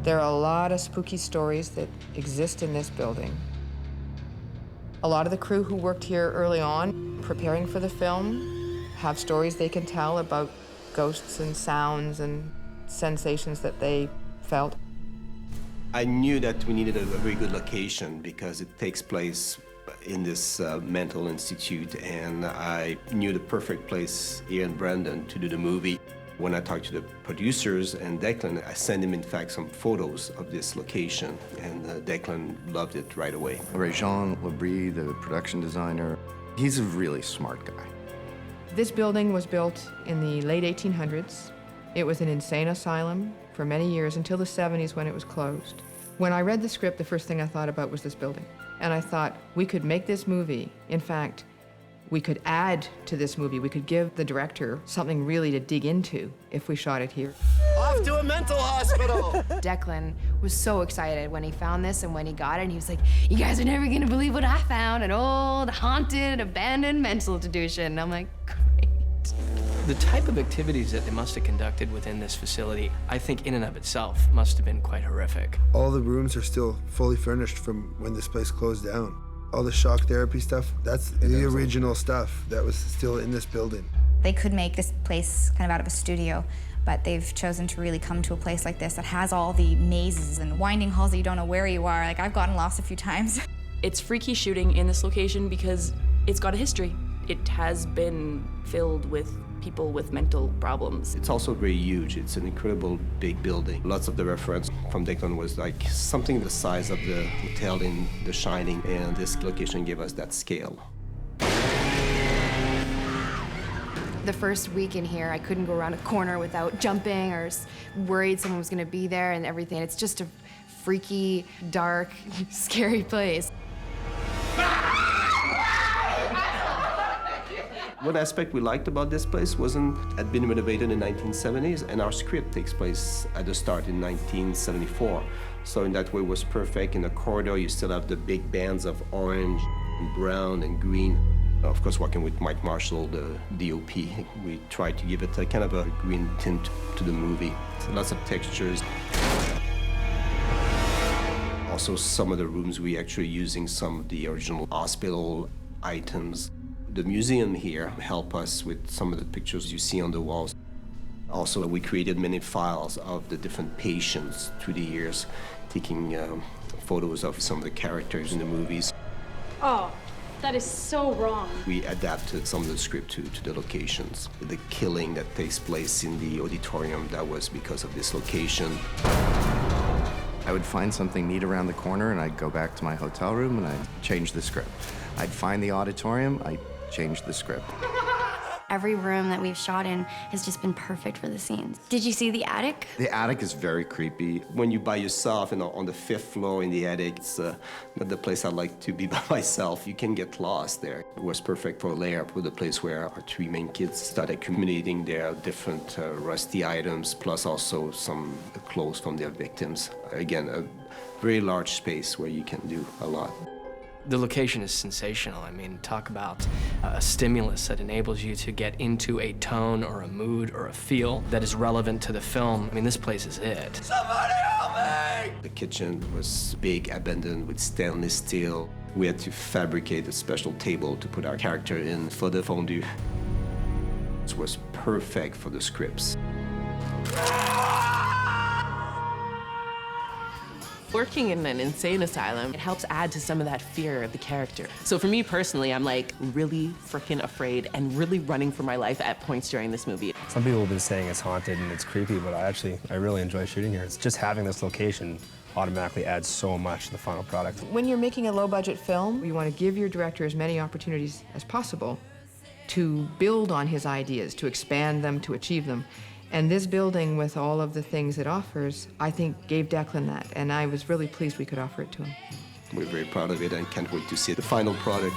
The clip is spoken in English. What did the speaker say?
There are a lot of spooky stories that exist in this building. A lot of the crew who worked here early on, preparing for the film, have stories they can tell about ghosts and sounds and sensations that they felt. I knew that we needed a very good location because it takes place in this mental institute, and I knew the perfect place here in Brandon to do the movie. When I talked to the producers and Declan, I sent him, in fact, some photos of this location, and Declan loved it right away. Jean Labrie, the production designer, he's a really smart guy. This building was built in the late 1800s. It was an insane asylum for many years until the 70s when it was closed. When I read the script, the first thing I thought about was this building. And I thought, we could make this movie. In fact, we could add to this movie. We could give the director something really to dig into if we shot it here. Off to a mental hospital! Declan was so excited when he found this and when he got it, and he was like, you guys are never gonna believe what I found, an old, haunted, abandoned mental institution. And I'm like, great. The type of activities that they must have conducted within this facility, I think in and of itself must have been quite horrific. All the rooms are still fully furnished from when this place closed down. All the shock therapy stuff, that's the original stuff that was still in this building. They could make this place kind of out of a studio, but they've chosen to really come to a place like this that has all the mazes and winding halls that you don't know where you are. Like, I've gotten lost a few times. It's freaky shooting in this location because it's got a history. It has been filled with people with mental problems. It's also very huge. It's an incredible big building. Lots of the reference from Declan was like something the size of the hotel in The Shining, and this location gave us that scale. The first week in here, I couldn't go around a corner without jumping or worried someone was gonna be there and everything. It's just a freaky, dark, scary place. One aspect we liked about this place had been renovated in the 1970s, and our script takes place at the start in 1974. So in that way, it was perfect. In the corridor, you still have the big bands of orange, and brown, and green. Of course, working with Mike Marshall, the DOP, we tried to give it a kind of a green tint to the movie. So lots of textures. Also, some of the rooms we actually using some of the original hospital items. The museum here helped us with some of the pictures you see on the walls. Also, we created many files of the different patients through the years, taking photos of some of the characters in the movies. Oh, that is so wrong. We adapted some of the script to the locations. The killing that takes place in the auditorium, that was because of this location. I would find something neat around the corner, and I'd go back to my hotel room, and I'd change the script. I'd find the auditorium, I'd change the script. Every room that we've shot in has just been perfect for the scenes. Did you see the attic? The attic is very creepy. When you're by yourself, on the 5th floor in the attic, it's not the place I like to be by myself. You can get lost there. It was perfect for a layup with a place where our 3 main kids started accumulating their different rusty items, plus also some clothes from their victims. Again, a very large space where you can do a lot. The location is sensational. I mean, talk about a stimulus that enables you to get into a tone or a mood or a feel that is relevant to the film. I mean, this place is it. Somebody help me! The kitchen was big, abandoned, with stainless steel. We had to fabricate a special table to put our character in for the fondue. It was perfect for the scripts. Working in an insane asylum, it helps add to some of that fear of the character. So for me personally, I'm like really freaking afraid and really running for my life at points during this movie. Some people have been saying it's haunted and it's creepy, but I really enjoy shooting here. It's just having this location automatically adds so much to the final product. When you're making a low-budget film, you want to give your director as many opportunities as possible to build on his ideas, to expand them, to achieve them. And this building, with all of the things it offers, I think gave Declan that, and I was really pleased we could offer it to him. We're very proud of it and can't wait to see the final product.